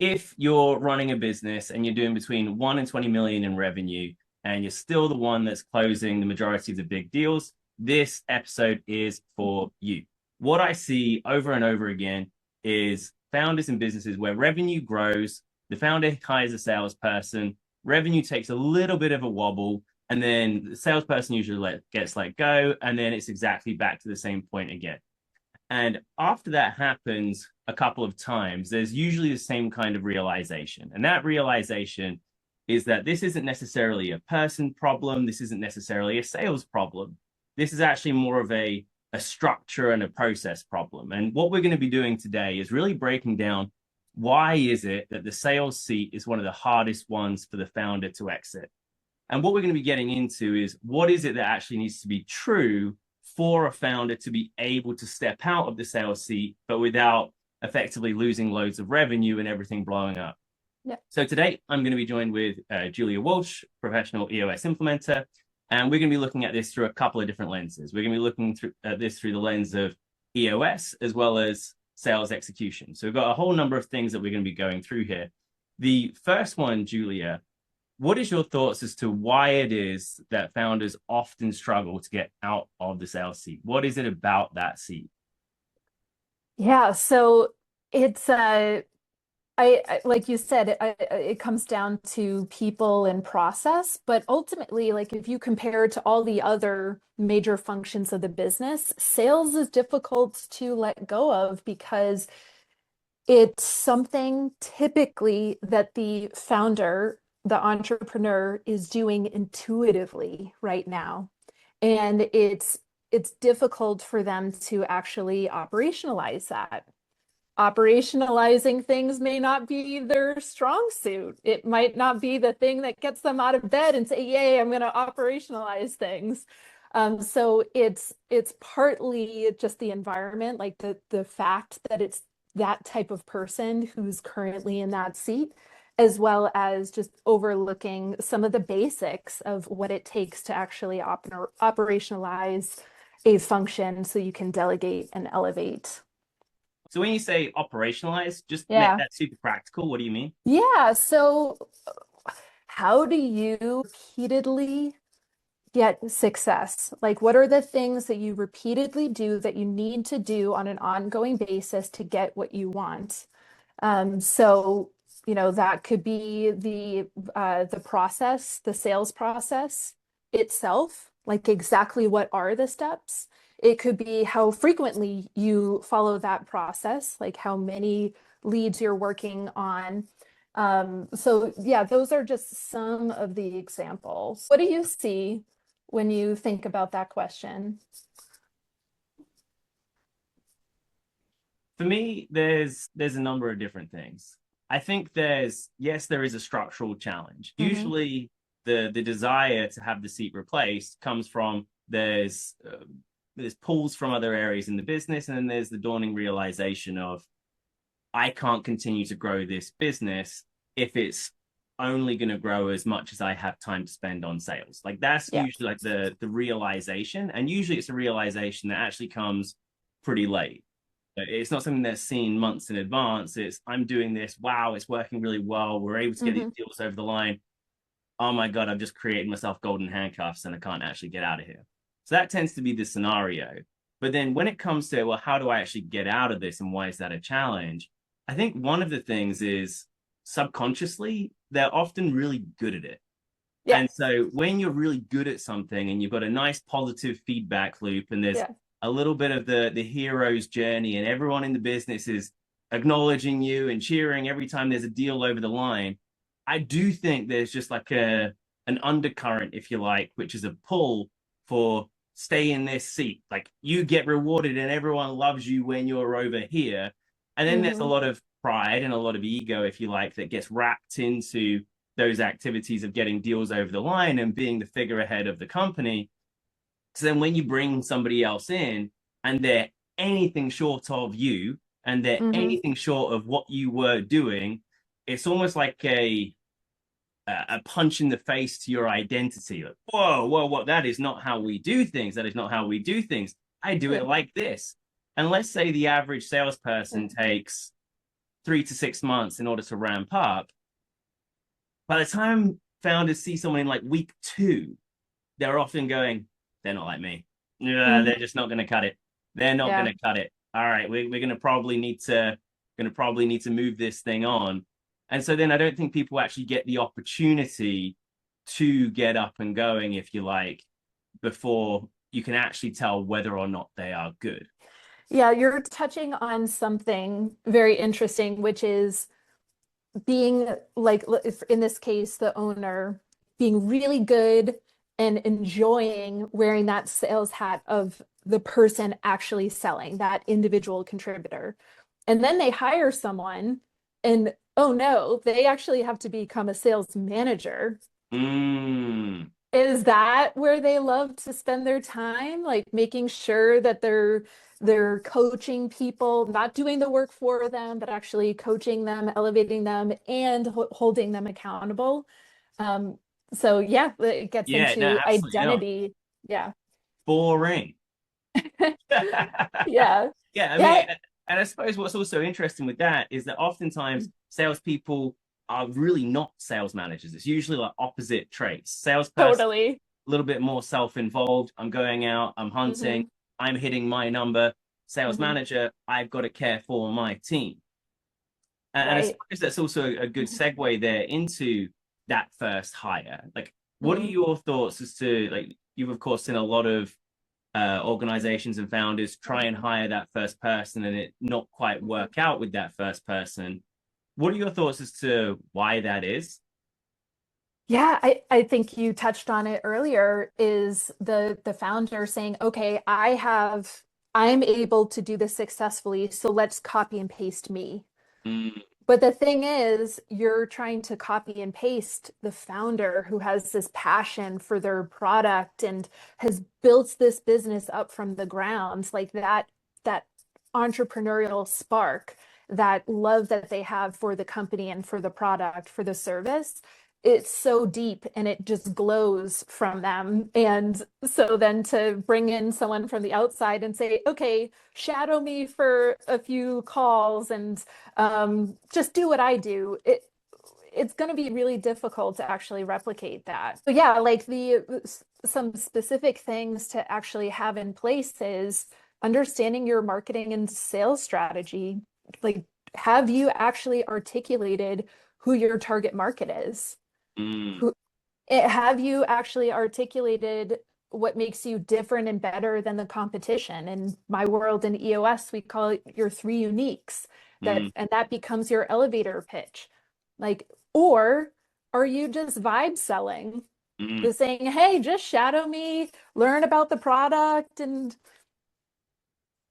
if you're running a business and you're doing between 1 and 20 million in revenue, and you're still the one that's closing the majority of the big deals, this episode is for you. What I see over and over again is founders and businesses where revenue grows, the founder hires a salesperson, revenue takes a little bit of a wobble, and then the salesperson usually gets let go, and then it's exactly back to the same point again. And after that happens a couple of times, there's usually the same kind of realization. And that realization is that this isn't necessarily a person problem. This isn't necessarily a sales problem. This is actually more of a structure and a process problem. And what we're going to be doing today is really breaking down why is it that the sales seat is one of the hardest ones for the founder to exit. And what we're going to be getting into is what is it that actually needs to be true for a founder to be able to step out of the sales seat, but without effectively losing loads of revenue and everything blowing up. Yeah. So today I'm going to be joined with Julia Walsh, professional EOS implementer, and we're going to be looking at this through a couple of different lenses. We're going to be looking at this through the lens of EOS as well as sales execution. So we've got a whole number of things that we're going to be going through here. The first one, Julia, what is your thoughts as to why it is that founders often struggle to get out of the sales seat? What is it about that seat? Yeah, so it's I like you said, it comes down to people and process, but ultimately, like if you compare it to all the other major functions of the business, sales is difficult to let go of because it's something typically that the founder, the entrepreneur, is doing intuitively right now. And it's difficult for them to actually operationalize that. Operationalizing things may not be their strong suit. It might not be the thing that gets them out of bed and say, "Yay, I'm going to operationalize things." So it's partly just the environment, like the fact that it's that type of person who's currently in that seat, as well as just overlooking some of the basics of what it takes to actually operationalize a function so you can delegate and elevate. So when you say operationalize, just make Yeah. that super practical. What do you mean? Yeah. So how do you repeatedly get success? Like, what are the things that you repeatedly do that you need to do on an ongoing basis to get what you want? So, that could be the process, the sales process itself, like exactly what are the steps. It could be how frequently you follow that process, like how many leads you're working on. So yeah, those are just some of the examples. What do you see when you think about that question? For me, there's a number of different things. I think there is a structural challenge. Mm-hmm. Usually the desire to have the seat replaced comes from there's pulls from other areas in the business, and then there's the dawning realization of I can't continue to grow this business if it's only going to grow as much as I have time to spend on sales. Like that's Yeah. usually like the realization, and usually it's a realization that actually comes pretty late. It's not something that's seen months in advance. It's I'm doing this. Wow, it's working really well. We're able to get Mm-hmm. these deals over the line. Oh my God, I've just created myself golden handcuffs and I can't actually get out of here. So that tends to be the scenario. But then when it comes to, well, how do I actually get out of this and why is that a challenge? I think one of the things is subconsciously, they're often really good at it. Yeah. And so when you're really good at something and you've got a nice positive feedback loop and there's Yeah. a little bit of the hero's journey and everyone in the business is acknowledging you and cheering every time there's a deal over the line, I do think there's just like an undercurrent, if you like, which is a pull for stay in this seat. Like you get rewarded and everyone loves you when you're over here. And then there's a Mm-hmm. lot of pride and a lot of ego, if you like, that gets wrapped into those activities of getting deals over the line and being the figurehead of the company. So then when you bring somebody else in and they're anything short of you and they're Mm-hmm. anything short of what you were doing, it's almost like a punch in the face to your identity. Like, whoa, that is not how we do things. That is not how we do things. I do Yeah. it like this. And let's say the average salesperson Yeah. takes 3 to 6 months in order to ramp up. By the time founders see someone in like week 2, they're often going, they're not like me. Yeah, Mhm. they're just not going to cut it. They're not going Yeah. to cut it. All right, we're going to probably need to move this thing on. And so then I don't think people actually get the opportunity to get up and going, if you like, before you can actually tell whether or not they are good. Yeah, you're touching on something very interesting, which is being like, if in this case, the owner being really good and enjoying wearing that sales hat of the person actually selling, that individual contributor. And then they hire someone and oh no, they actually have to become a sales manager. Mm, Is that where they love to spend their time? Like making sure that they're coaching people, not doing the work for them, but actually coaching them, elevating them, and holding them accountable. Um, so yeah, it gets yeah, no, into absolutely not. identity. Yeah. Boring. Yeah. Yeah, I mean, Yeah. and I suppose what's also interesting with that is that oftentimes salespeople are really not sales managers. It's usually like opposite traits. Salesperson, Totally. a little bit more self-involved. I'm going out, I'm hunting, Hmm. I'm hitting my number. Sales Hmm. manager, I've got to care for my team. And I Right. suppose that's also a good segue there into that first hire. Like, what are Mhm. your thoughts as to, like, you've of course seen a lot of organizations and founders try and hire that first person and it not quite work out with that first person. What are your thoughts as to why that is? Yeah, I think you touched on it earlier, is the founder saying, okay, I'm able to do this successfully, so let's copy and paste me. Mm, But the thing is, you're trying to copy and paste the founder who has this passion for their product and has built this business up from the ground, like that entrepreneurial spark, that love that they have for the company and for the product, for the service. It's so deep and it just glows from them. And so then to bring in someone from the outside and say, okay, shadow me for a few calls and just do what I do. It's going to be really difficult to actually replicate that. So yeah, like the some specific things to actually have in place is understanding your marketing and sales strategy. Like, have you actually articulated who your target market is? mm, Who have you actually articulated what makes you different and better than the competition? In my world in EOS, we call it your three uniques, mm, and that becomes your elevator pitch. Like, or are you just vibe selling? mm. Just saying, hey, just shadow me, learn about the product, and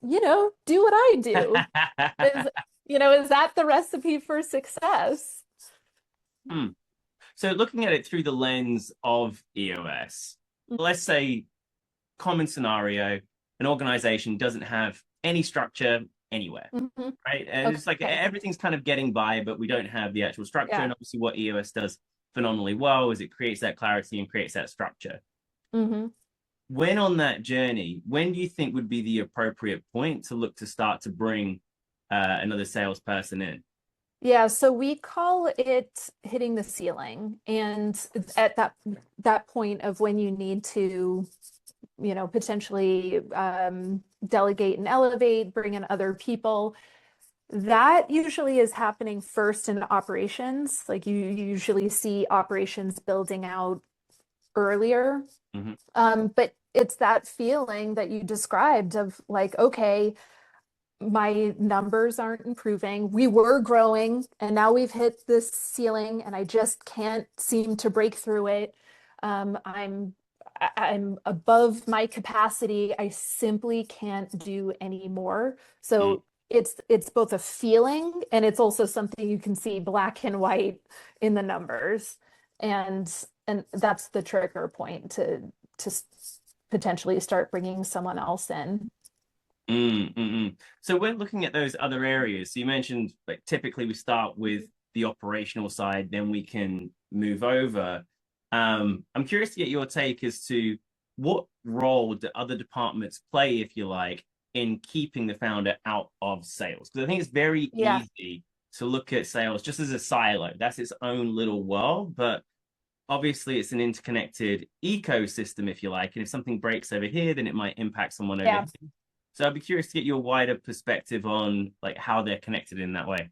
do what I do. Is is that the recipe for success? Hmm. So looking at it through the lens of EOS, let's say common scenario, an organization doesn't have any structure anywhere, Mm-hmm. right? And it's like Okay. everything's kind of getting by, but we don't have the actual structure. Yeah. And obviously, what EOS does phenomenally well is it creates that clarity and creates that structure. Mm-hmm. When on that journey, when do you think would be the appropriate point to look to start to bring another salesperson in? Yeah, so we call it hitting the ceiling. And at that point of when you need to, potentially delegate and elevate, bring in other people, that usually is happening first in operations. Like you usually see operations building out earlier. Mm-hmm. But it's that feeling that you described of like, okay, my numbers aren't improving. We were growing and now we've hit this ceiling and I just can't seem to break through it. I'm above my capacity. I simply can't do any more. Mm, So it's both a feeling and it's also something you can see black and white in the numbers. And and that's the trigger point to potentially start bringing someone else in. mm, mm, mm. So when looking at those other areas, so you mentioned like typically we start with the operational side, then we can move over. I'm curious to get your take as to what role do other departments play, if you like, in keeping the founder out of sales? Because I think it's very Yeah. easy to look at sales just as a silo. That's its own little world, but obviously it's an interconnected ecosystem, if you like. And if something breaks over here, then it might impact someone over Yeah. here. So I'd be curious to get your wider perspective on like how they're connected in that way.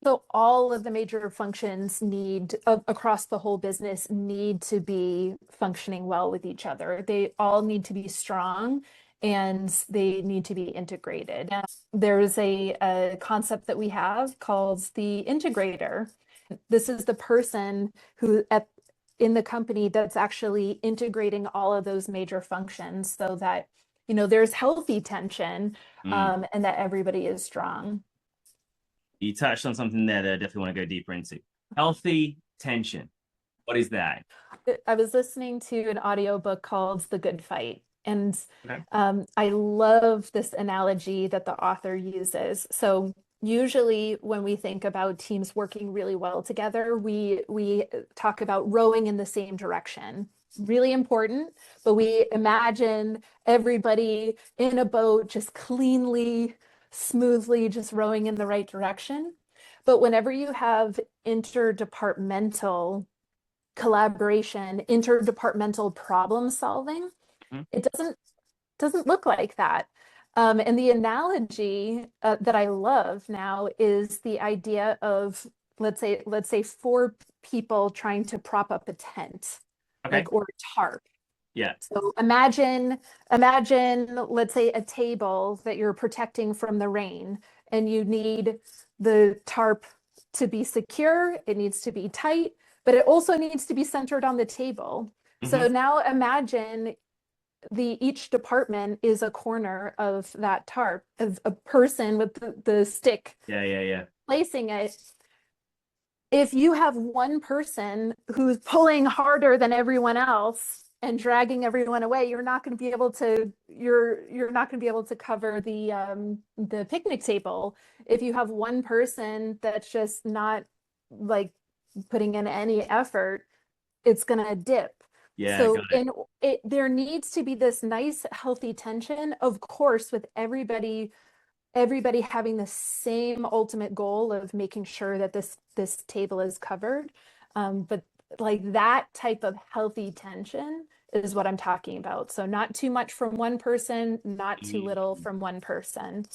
So all of the major functions need across the whole business need to be functioning well with each other. They all need to be strong and they need to be integrated. There's a concept that we have called the integrator. This is the person who in the company that's actually integrating all of those major functions so that, there's healthy tension, Mm. and that everybody is strong. You touched on something there that I definitely want to go deeper into. Healthy tension. What is that? I was listening to an audiobook called The Good Fight, and Okay. I love this analogy that the author uses. So usually when we think about teams working really well together, we talk about rowing in the same direction. Really important, but we imagine everybody in a boat just cleanly, smoothly, just rowing in the right direction. But whenever you have interdepartmental collaboration, interdepartmental problem solving, Mhm. it doesn't look like that. And the analogy that I love now is the idea of let's say four people trying to prop up a tent, Okay. like or a tarp. Yeah. So imagine, let's say a table that you're protecting from the rain, and you need the tarp to be secure, it needs to be tight, but it also needs to be centered on the table. So Hmm. now imagine each department is a corner of that tarp, of a person with the stick Yeah. Yeah. Yeah. placing it. If you have one person who's pulling harder than everyone else and dragging everyone away, you're not going to be able to cover the picnic table. If you have one person that's just not like putting in any effort, it's going to dip. Yeah. So Got it. there needs to be this nice healthy tension, of course, with everybody having the same ultimate goal of making sure that this table is covered. But like that type of healthy tension is what I'm talking about. So not too much from one person, not too little Mm. from one person.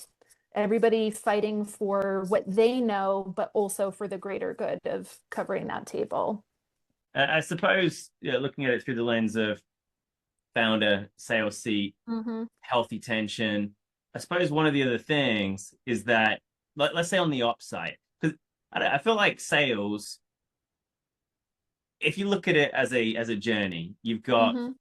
Everybody fighting for what they know, but also for the greater good of covering that table. I suppose, yeah, looking at it through the lens of founder, sales seat, Mm-hmm. healthy tension. I suppose one of the other things is that, let's say on the ops side, because I feel like sales, if you look at it as a journey, you've got Mm-hmm.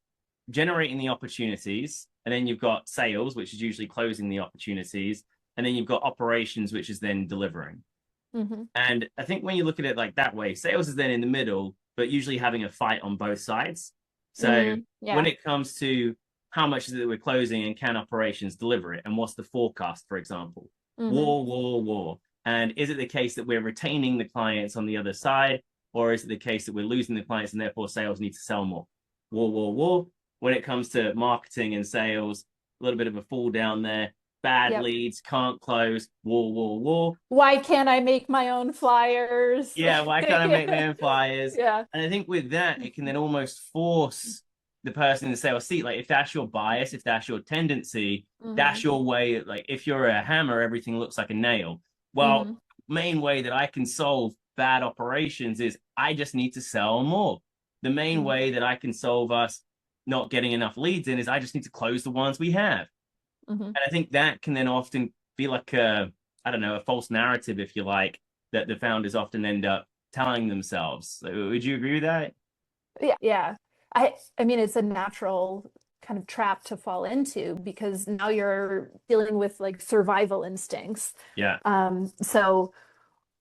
generating the opportunities, and then you've got sales, which is usually closing the opportunities, and then you've got operations, which is then delivering. Mm-hmm. And I think when you look at it like that way, sales is then in the middle, but usually having a fight on both sides. So Mm, when yeah. it comes to how much is it we're closing and can operations deliver it, and what's the forecast, for example? Mm-hmm. War, war, war. And is it the case that we're retaining the clients on the other side, or is it the case that we're losing the clients and therefore sales need to sell more? War, war, war. When it comes to marketing and sales, a little bit of a fall down there. Bad Yep. leads, can't close, war, war, war. Why can't I make my own flyers? Yeah, why can't I make my own flyers? Yeah. And I think with that, it can then almost force the person in the sales seat. Like if that's your bias, if that's your tendency, Mm-hmm. that's your way. Like if you're a hammer, everything looks like a nail. Well, Mm-hmm. main way that I can solve bad operations is I just need to sell more. The main Mm-hmm. way that I can solve us not getting enough leads in is I just need to close the ones we have. Mm-hmm. And I think that can then often be like a, I don't know, a false narrative, if you like, that the founders often end up telling themselves. Would you agree with that? Yeah. Yeah. I mean, it's a natural kind of trap to fall into because now you're dealing with like survival instincts. Yeah. So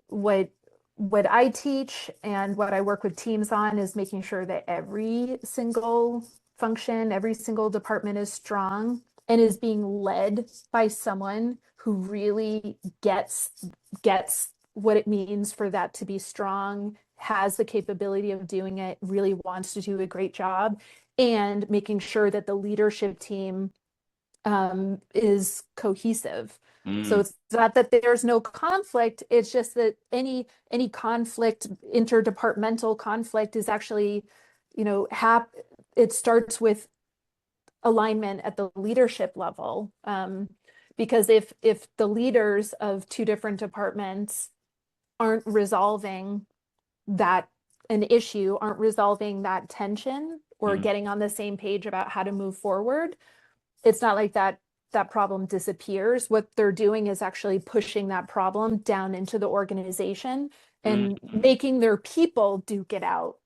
what what I teach and what I work with teams on is making sure that every single function, every single department is strong and is being led by someone who really gets what it means for that to be strong, has the capability of doing it, really wants to do a great job, and making sure that the leadership team is cohesive. So Mm, it's not that there's no conflict, it's just that any conflict, interdepartmental conflict is actually, hap it starts with alignment at the leadership level. Because if the leaders of two different departments aren't resolving that an issue, aren't resolving that tension or mm, getting on the same page about how to move forward, it's not like that problem disappears. What they're doing is actually pushing that problem down into the organization and mm. making their people duke it out.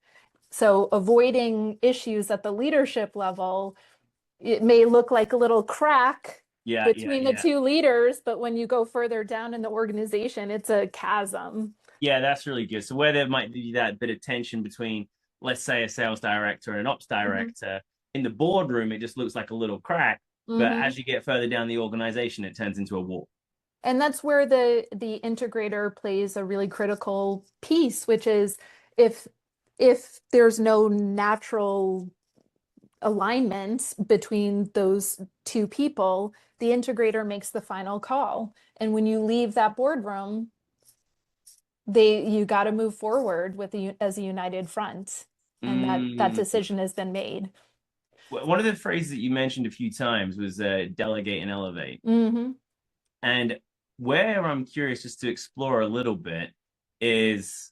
So avoiding issues at the leadership level, it may look like a little crack Yeah, yeah, between the yeah. two leaders, but when you go further down in the organization, it's a chasm. Yeah, that's really good. So where there might be that bit of tension between, let's say, a sales director and an ops Mhm. director, in the boardroom, it just looks like a little crack. But Mhm. as you get further down the organization, it turns into a wall. And that's where the integrator plays a really critical piece, which is if if there's no natural alignment between those two people, the integrator makes the final call. And when you leave that boardroom, you got to move forward with as a united front, and that Mm. decision has been made. One of the phrases that you mentioned a few times was delegate and elevate. Hmm. And where I'm curious just to explore a little bit is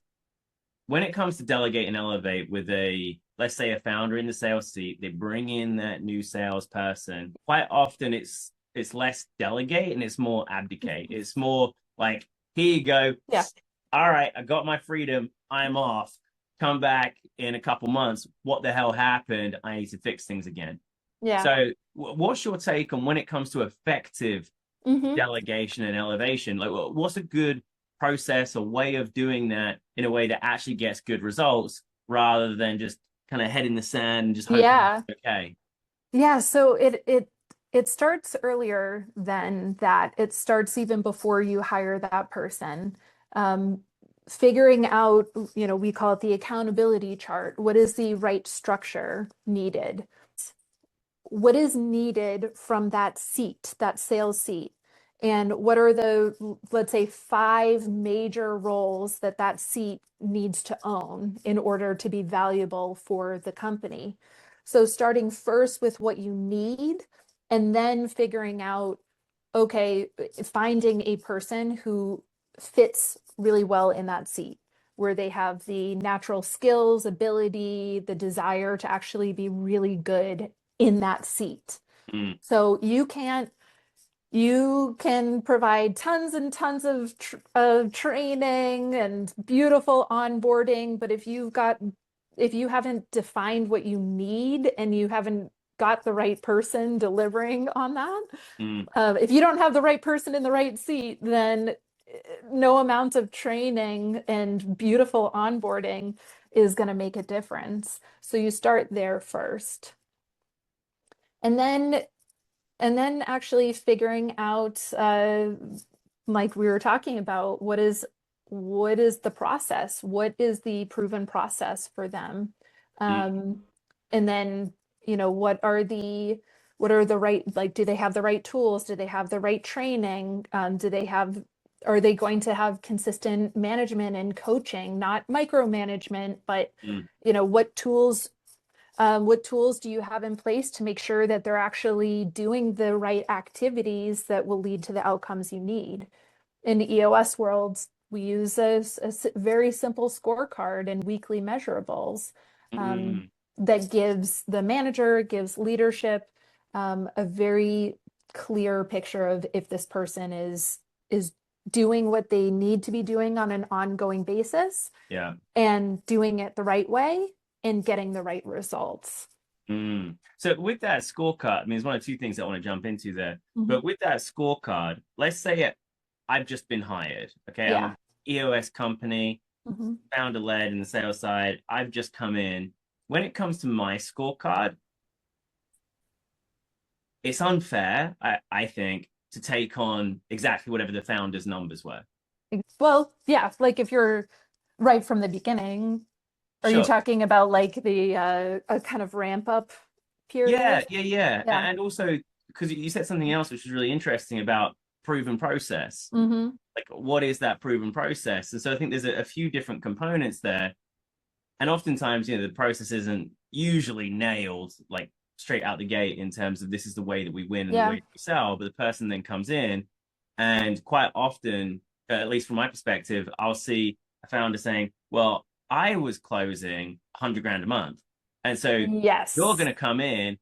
when it comes to delegate and elevate with let's say a founder in the sales seat, they bring in that new salesperson. Quite often it's less delegate and it's more abdicate. It's more like, here you go. Yeah, All right, I got my freedom. I'm off. Come back in a couple months. What the hell happened? I need to fix things again. yeah. So, what's your take on when it comes to effective Hmm. delegation and elevation? Like, what's a good process or way of doing that in a way that actually gets good results rather than just kind of head in the sand and just hoping Yeah. it's okay? Yeah, so it starts earlier than that. It starts even before you hire that person. Um, Figuring out, we call it the accountability chart. What is the right structure needed? What is needed from that seat, that sales seat? And what are let's say, five major roles that that seat needs to own in order to be valuable for the company? So starting first with what you need and then figuring out, okay, finding a person who fits really well in that seat, where they have the natural skills, ability, the desire to actually be really good in that seat. Mm, So you can provide tons and tons of training and beautiful onboarding, but if you haven't defined what you need and you haven't got the right person delivering on that, mm, if you don't have the right person in the right seat, then no amount of training and beautiful onboarding is going to make a difference. So you start there first. And then actually figuring out, like we were talking about, what is the process? What is the proven process for them? mm, Um, and then, what are the right, like, do they have the right tools? Do they have the right training? Are they going to have consistent management and coaching, not micromanagement, but, mm, what tools do you have in place to make sure that they're actually doing the right activities that will lead to the outcomes you need? In the EOS world, we use a very simple scorecard and weekly measurables, um, mm, that gives the manager, gives leadership, a very clear picture of if this person is doing what they need to be doing on an ongoing basis yeah. and doing it the right way and getting the right results. Mm. So with that scorecard, I mean, there's one of two things I want to jump into there. Mhm. But with that scorecard, let's say I've just been hired. Okay, I'm Yeah. an EOS company, Mhm. founder led in the sales side. I've just come in. When it comes to my scorecard, it's unfair, I think, to take on exactly whatever the founder's numbers were. Well, yeah, like if you're right from the beginning, are you Sure. talking about like the a kind of ramp up Yeah, period? yeah, yeah. Yeah. And also because you said something else which is really interesting about proven process. Mm-hmm. Like, what is that proven process? And so I think there's a few different components there. And oftentimes, the process isn't usually nailed like straight out the gate in terms of this is the way that we win and the way Yeah. that we sell. But the person then comes in, and quite often, at least from my perspective, I'll see a founder saying, "Well, I was closing 100 grand a month, and so you're going Yes. to come in,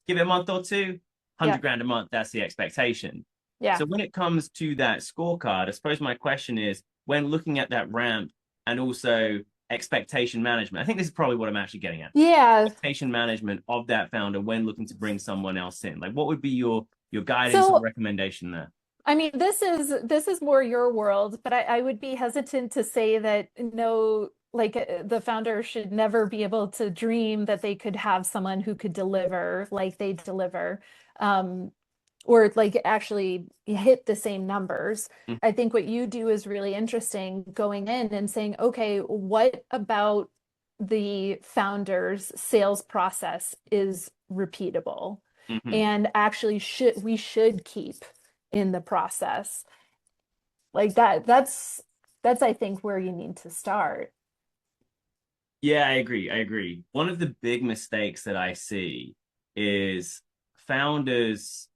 give it a month or two, 100 Yeah. grand a month. That's the expectation." Yeah. So when it comes to that scorecard, I suppose my question is, when looking at that ramp and also expectation management, I think this is probably what I'm actually getting at. Yeah. Expectation management of that founder when looking to bring someone else in. Like, what would be your guidance or So, recommendation there? I mean, this is more your world, but I would be hesitant to say that no, like the founder should never be able to dream that they could have someone who could deliver like they deliver, um, or like actually hit the same numbers. Mm, I think what you do is really interesting going in and saying, okay, what about the founder's sales process is repeatable mhm. and actually we should keep in the process like that. That's I think where you need to start. Yeah, I agree. I agree. One of the big mistakes that I see is founders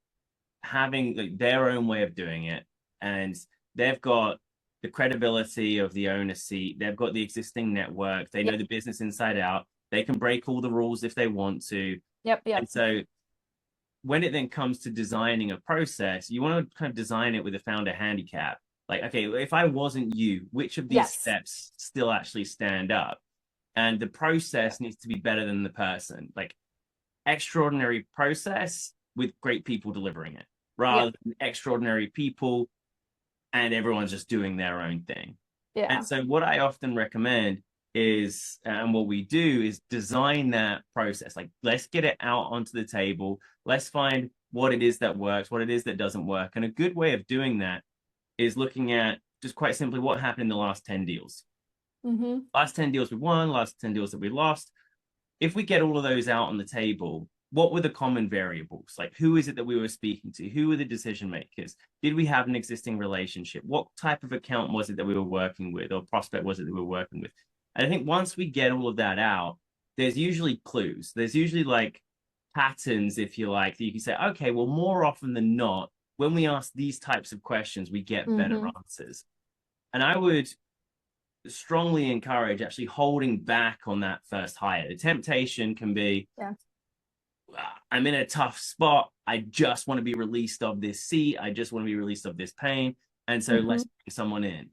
having like their own way of doing it, and they've got the credibility of the owner seat. They've got the existing network. They know Yep. the business inside out. They can break all the rules if they want to. Yep. And Yep. so when it then comes to designing a process, you want to kind of design it with a founder handicap. Like, okay, if I wasn't you, which of these Yes. steps still actually stand up? And the process needs to be better than the person. Like, extraordinary process with great people delivering it, rather Yep. than extraordinary people and everyone's just doing their own thing. And Yeah. so, what I often recommend is, and what we do is design that process. Like, let's get it out onto the table. Let's find what it is that works, what it is that doesn't work. And a good way of doing that is looking at just quite simply what happened in the last 10 deals. Mm-hmm. Last 10 deals we won, last 10 deals that we lost. If we get all of those out on the table, what were the common variables? Like, who is it that we were speaking to? Who were the decision makers? Did we have an existing relationship? What type of account was it that we were working with, or prospect was it that we were working with? And I think once we get all of that out, there's usually clues. There's usually like patterns, if you like, that you can say, okay, well, more often than not, when we ask these types of questions, we get better Mm-hmm. answers. And I would strongly encourage actually holding back on that first hire. The temptation can be, Yeah. I'm in a tough spot. I just want to be released of this seat. I just want to be released of this pain. And so Mm-hmm. let's bring someone in.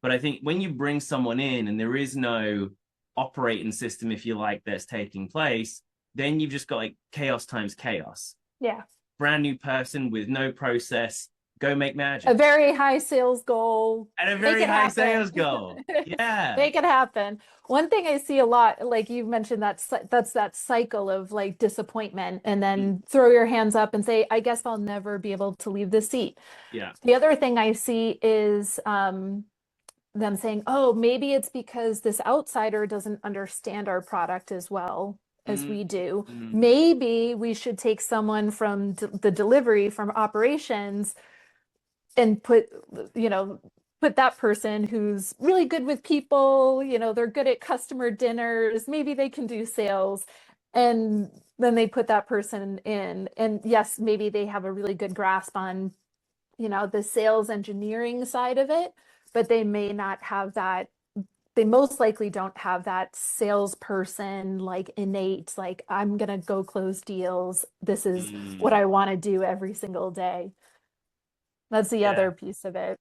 But I think when you bring someone in and there is no operating system, if you like, that's taking place, then you've just got like chaos times chaos. Yeah. Brand new person with no process, go make A magic. very high sales goal. And a Make very it high happen. sales goal. Yeah. Make it happen. One thing I see a lot, like you mentioned, that's that cycle of like disappointment, and Mm, then throw your hands up and say, I guess I'll never be able to leave the seat. yeah. The other thing I see is them saying, oh, maybe it's because this outsider doesn't understand our product as well as Mm, we do. mm, Maybe we should take someone from the delivery, from operations, and put that person who's really good with people, they're good at customer dinners, maybe they can do sales. And then they put that person in. And yes, maybe they have a really good grasp on, the sales engineering side of it, but they may not have that. They most likely don't have that salesperson like innate, like, I'm gonna go close deals. This is what mm. I want to do every single day. That's the Yeah. other piece of it.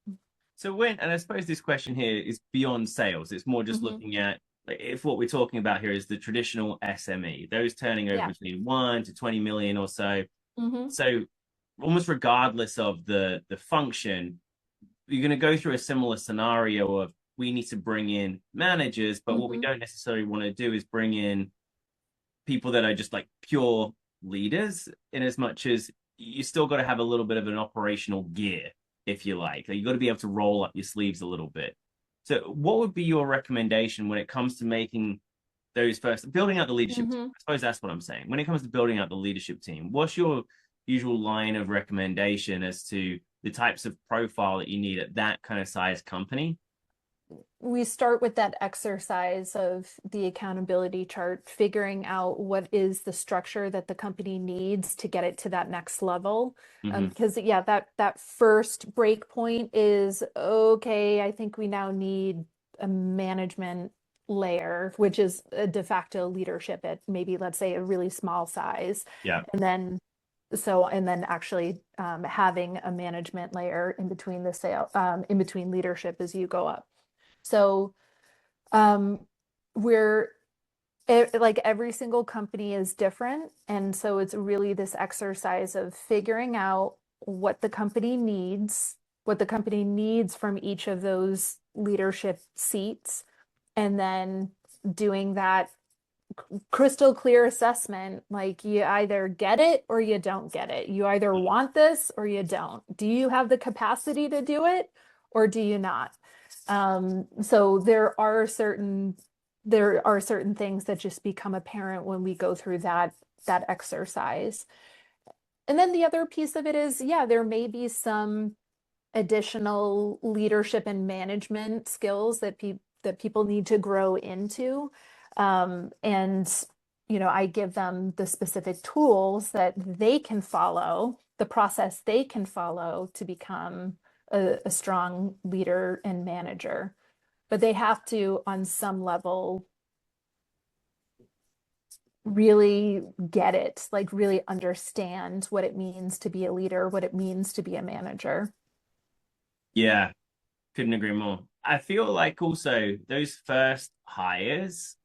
So when, and I suppose this question here is beyond sales. It's more just Hmm. looking at like, if what we're talking about here is the traditional SME, those turning over Yeah. between 1 to 20 million or so. Hmm. So almost regardless of the function, you're going to go through a similar scenario of we need to bring in managers, but what we Hmm. don't necessarily want to do is bring in people that are just like pure leaders, in as much as you still got to have a little bit of an operational gear, if you like. You got to be able to roll up your sleeves a little bit. So, what would be your recommendation when it comes to making those first building out the leadership team? Hmm. I suppose that's what I'm saying. When it comes to building out the leadership team, what's your usual line of recommendation as to the types of profile that you need at that kind of size company? We start with that exercise of the accountability chart, figuring out what is the structure that the company needs to get it to that next level. Mm-hmm. Because yeah, that first break point is okay, I think we now need a management layer, which is a de facto leadership at maybe let's say a really small size. Yeah. And then and then actually having a management layer in between the in between leadership as you go up. So um, we're like every single company is different. And so it's really this exercise of figuring out what the company needs from each of those leadership seats, and then doing that crystal clear assessment. Like you either get it or you don't get it. You either want this or you don't. Do you have the capacity to do it or do you not? So there are certain things that just become apparent when we go through that exercise. And then the other piece of it is, yeah, there may be some additional leadership and management skills that people need to grow into. And I give them the specific tools that they can follow, the process they can follow to become a strong leader and manager. But they have to, on some level, really get it, like really understand what it means to be a leader, what it means to be a manager. Yeah, couldn't agree more. I feel like also those first hires,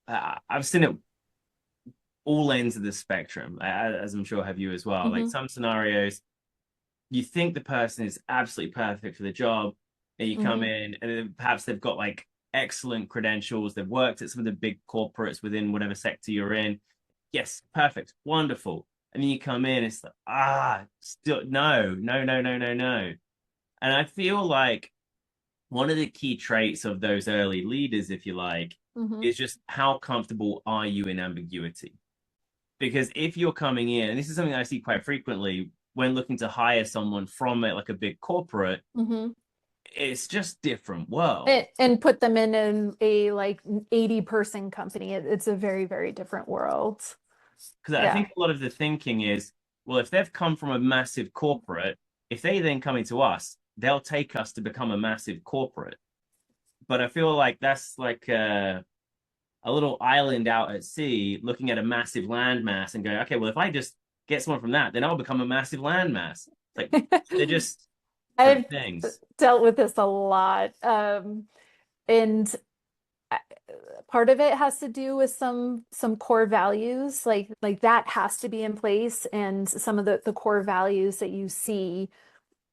I've seen it all ends of the spectrum, as I'm sure have you as well. Like Mhm. some scenarios, you think the person is absolutely perfect for the job, and you come Mhm. in, and then perhaps they've got like excellent credentials, they've worked at some of the big corporates within whatever sector you're in. Yes, perfect, wonderful. And then you come in, it's like, still no, no, no, no, no, no. And I feel like one of the key traits of those early leaders, if you like, Mhm. is just how comfortable are you in ambiguity? Because if you're coming in, and this is something I see quite frequently when looking to hire someone from like a big corporate, Mhm. it's just different world. And put them in a like 80-person company. It's a very, very different world. Because I Yeah. think a lot of the thinking is, well, if they've come from a massive corporate, if they then come into us, they'll take us to become a massive corporate. But I feel like that's like a little island out at sea looking at a massive landmass and going, okay, well, if I just get someone from that, then I'll become a massive landmass. Like they're just different I've things. dealt with this a lot. And I- part of it has to do with some core values, like that has to be in place. And some of the core values that you see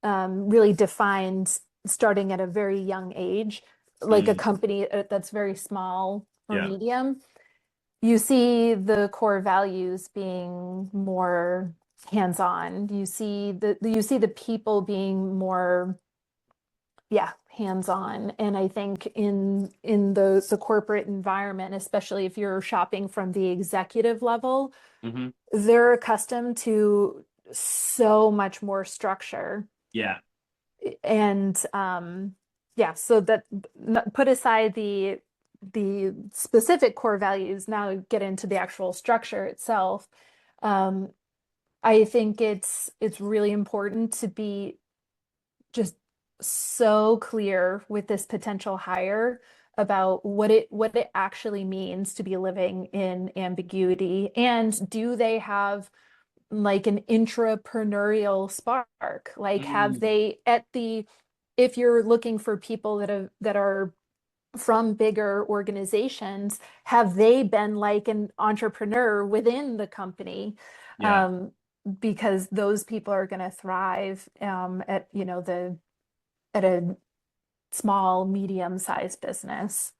really defined starting at a very young age, like a Mm, company that's very small or yeah. medium. You see the core values being more hands-on. You see the people being more, yeah, hands-on. And I think in the corporate environment, especially if you're shopping from the executive level, Hmm. they're accustomed to so much more structure. Yeah. And yeah, so that put aside the specific core values, now get into the actual structure itself. Um, I think it's really important to be just so clear with this potential hire about what it actually means to be living in ambiguity, and do they have like an intrapreneurial spark? Like have Mm, they at the if you're looking for people that are from bigger organizations, have they been like an entrepreneur within the company? yeah. Um, because those people are going to thrive at the at a small, medium-sized business.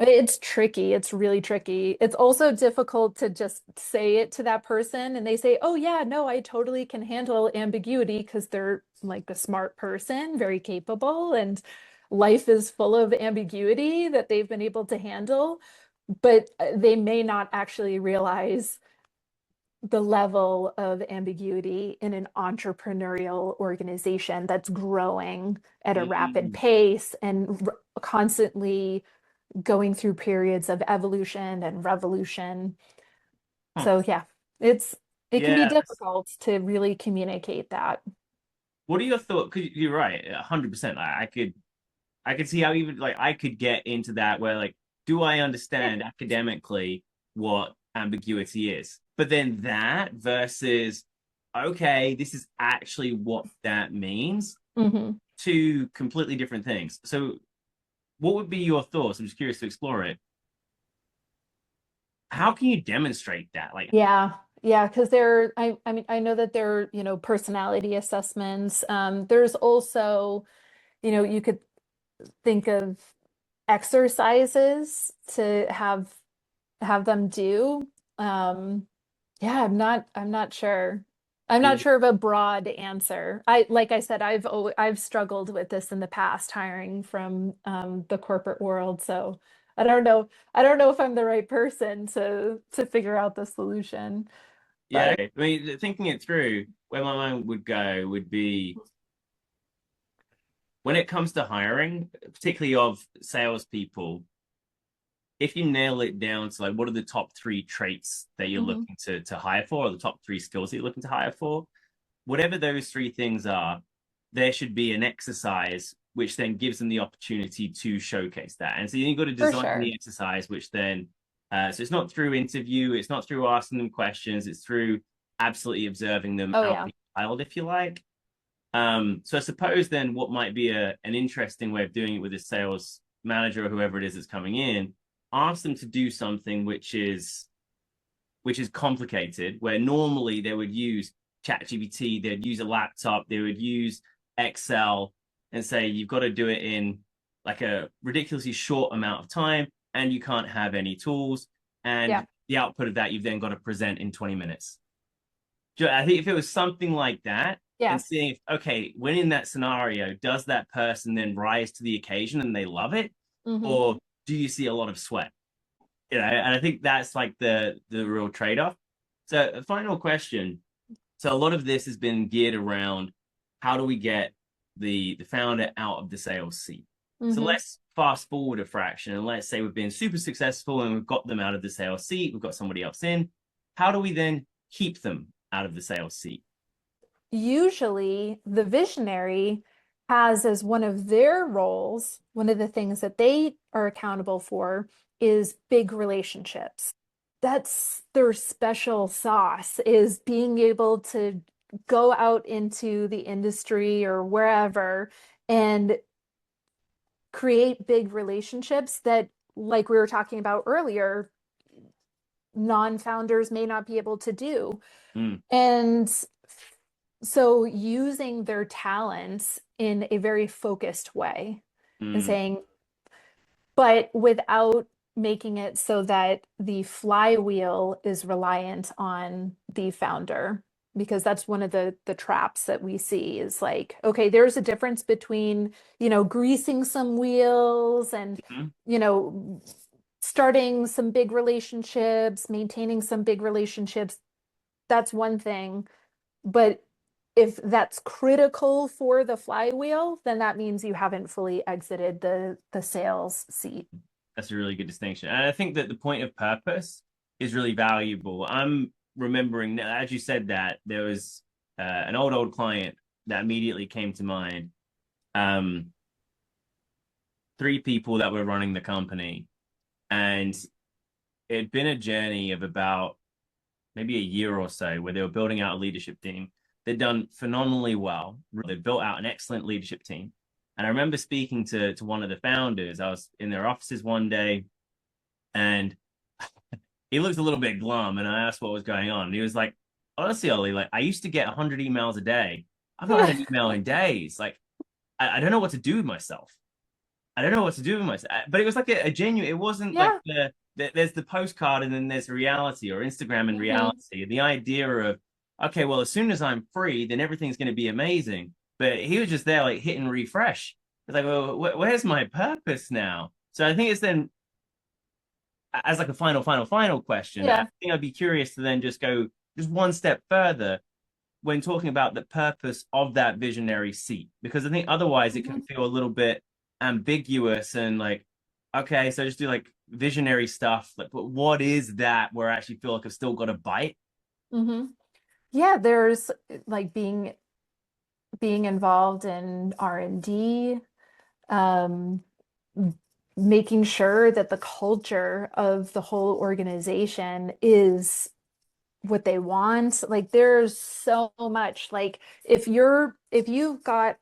It's tricky. It's really tricky. It's also difficult to just say it to that person and they say, "Oh yeah, no, I totally can handle ambiguity," because they're like a smart person, very capable, and life is full of ambiguity that they've been able to handle. But they may not actually realize the level of ambiguity in an entrepreneurial organization that's growing at a rapid Mm. pace and constantly going through periods of evolution and revolution. Huh. So yeah, it's it can be Yeah. difficult to really communicate that. What are your thoughts? Because you're right, 100%. I could see how even like I could get into that where like, do I Yeah. understand academically what ambiguity is? But then that versus, okay, this is actually what that means, Hmm. two completely different things. So, what would be your thoughts? I'm just curious to explore it. How can you demonstrate that? Like, Yeah. Yeah, because I mean, I know that there are, personality assessments. There's also, you could think of exercises to have them do. Um, yeah, I'm not sure. I'm not yeah, sure of a broad answer. Like I said, I've struggled with this in the past, hiring from the corporate world. So I don't know. I don't know if I'm the right person to figure out the solution. yeah. But Okay. I mean, thinking it through, where my mind would go would be when it comes to hiring, particularly of salespeople, if you nail it down to like what are the top three traits that you're mhm, looking to hire for, or the top three skills that you're looking to hire for, whatever those three things are, there should be an exercise which then gives them the opportunity to showcase that. And so you've got to for design the sure. exercise, which then, so it's not through interview, it's not through asking them questions, it's through absolutely observing them Oh out yeah. the wild, if you like. So I suppose then what might be an interesting way of doing it with a sales manager or whoever it is that's coming in, ask them to do something which is complicated, where normally they would use ChatGPT, they'd use a laptop, they would use Excel, and say you've got to do it in like a ridiculously short amount of time, and you can't have any tools, Yeah. and the output of that you've then got to present in 20 minutes. I think if it was something like that, and Yeah. seeing if, okay, when in that scenario, does that person then rise to the occasion and they love it? Hmm. Or do you see a lot of sweat? And I think that's like the real trade-off. So a final question. So a lot of this has been geared around how do we get the founder out of the sales seat? So Hmm. let's fast forward a fraction and let's say we've been super successful and we've got them out of the sales seat, we've got somebody else in. How do we then keep them out of the sales seat? Usually the visionary has as one of their roles, one of the things that they are accountable for is big relationships. That's their special sauce, is being able to go out into the industry or wherever and create big relationships that, like we were talking about earlier, non-founders may not be able to do. Mm, And so using their talents in a very focused way and mm, saying, but without making it so that the flywheel is reliant on the founder. Because that's one of the traps that we see is like, okay, there's a difference between, greasing some wheels and, mm. you know, starting some big relationships, maintaining some big relationships. That's one thing. But if that's critical for the flywheel, then that means you haven't fully exited the sales seat. That's a really good distinction. And I think that the point of purpose is really valuable. I'm remembering, as you said that, there was an old client that immediately came to mind. Um, Three people that were running the company, and it had been a journey of about maybe a year or so where they were building out a leadership team. They'd done phenomenally well. They built out an excellent leadership team. And I remember speaking to one of the founders. I was in their offices one day, and he looked a little bit glum, and I asked what was going on. And he was like, honestly, Ollie, like I used to get 100 emails a day. I've not had an email in days. Like I don't know what to do with myself. I don't know what to do with myself. But it was like a genuine. It wasn't like Yeah. there's the postcard and then there's reality, or Instagram and Hmm. reality. The idea of, okay, well, as soon as I'm free, then everything's going to be amazing. But he was just there like hitting refresh. It's like, well, where's my purpose now? So I think it's then as like a final question. I Yeah. think I'd be curious to then just go. just one step further when talking about the purpose of that visionary seat, because I think otherwise it can Mhm. feel a little bit ambiguous and like, okay, so just do like visionary stuff, like, but what is that where I actually feel like I've still got a bite? Mhm. Yeah, there's like being involved in R&D, um, making sure that the culture of the whole organization is what they want. Like there's so much. Like if you've got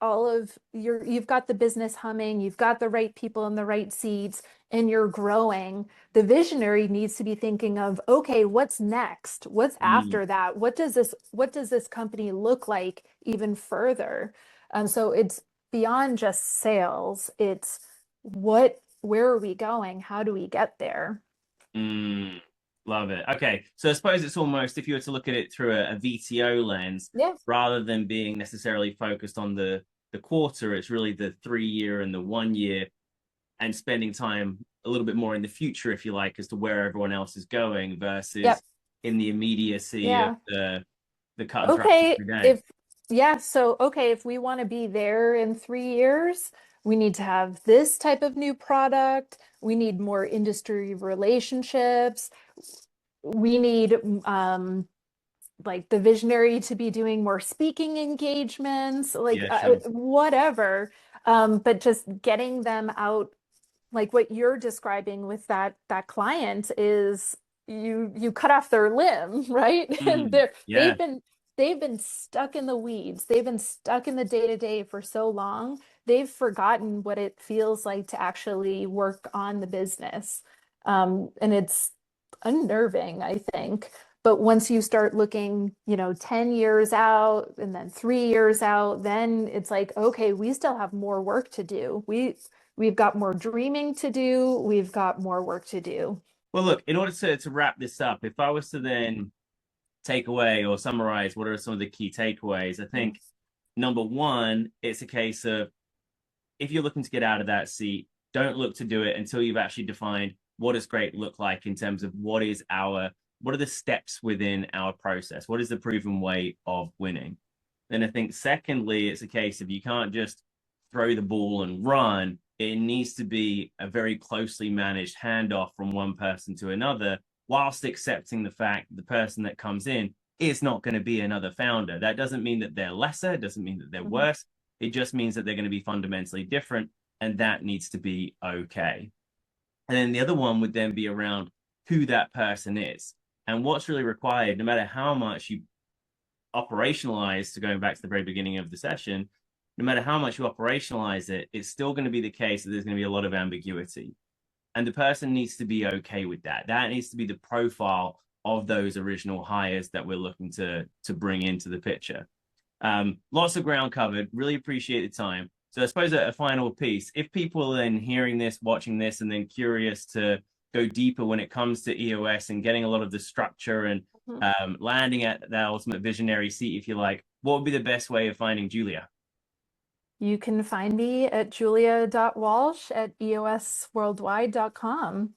you've got the business humming, you've got the right people in the right seats, and you're growing, the visionary needs to be thinking of, okay, what's next? What's Mm, after that? What does this company look like even further? So it's beyond just sales. It's where are we going? How do we get there? mm, love it. Okay, so I suppose it's almost if you were to look at it through a VTO lens, Yeah. rather than being necessarily focused on the quarter, it's really the 3 year and the 1 year, and spending time a little bit more in the future, if you like, as to where everyone else is going versus Yep. in the immediacy of Yeah. the cut and thrust Okay, every day. if yeah, so okay, if we want to be there in 3 years, we need to have this type of new product. We need more industry relationships. We need like the visionary to be doing more speaking engagements, like Yeah, sure. whatever. But just getting them out like what you're describing with that client is you cut off their limb, right? And Mm, yeah. they've been stuck in the weeds. They've been stuck in the day-to-day for so long. They've forgotten what it feels like to actually work on the business. And it's unnerving, I think. But once you start looking, 10 years out and then 3 years out, then it's like, okay, we still have more work to do. We've got more dreaming to do. We've got more work to do. Well, look, in order to wrap this up, if I was to then take away or summarize what are some of the key takeaways, I think number one, it's a case of if you're looking to get out of that seat, don't look to do it until you've actually defined what does great look like in terms of what are the steps within our process? What is the proven way of winning? Then I think secondly, it's a case of you can't just throw the ball and run. It needs to be a very closely managed handoff from one person to another, whilst accepting the fact that the person that comes in is not going to be another founder. That doesn't mean that they're lesser, it doesn't mean that they're Mhm. worse. It just means that they're going to be fundamentally different, and that needs to be okay. And then the other one would then be around who that person is and what's really required, no matter how much you operationalize, to going back to the very beginning of the session, no matter how much you operationalize it, it's still going to be the case that there's going to be a lot of ambiguity. And the person needs to be okay with that. That needs to be the profile of those original hires that we're looking to bring into the picture. Lots of ground covered. Really appreciate the time. So I suppose a final piece. If people are then hearing this, watching this, and then curious to go deeper when it comes to EOS and getting a lot of the structure and Mhm. landing at that ultimate visionary seat, if you like, what would be the best way of finding Julia? You can find me at julia.walsh at eosworldwide.com.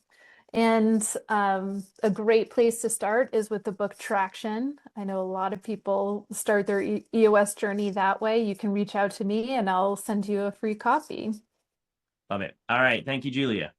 And a great place to start is with the book Traction. I know a lot of people start their EOS journey that way. You can reach out to me and I'll send you a free copy. Love it. All right. Thank you, Julia.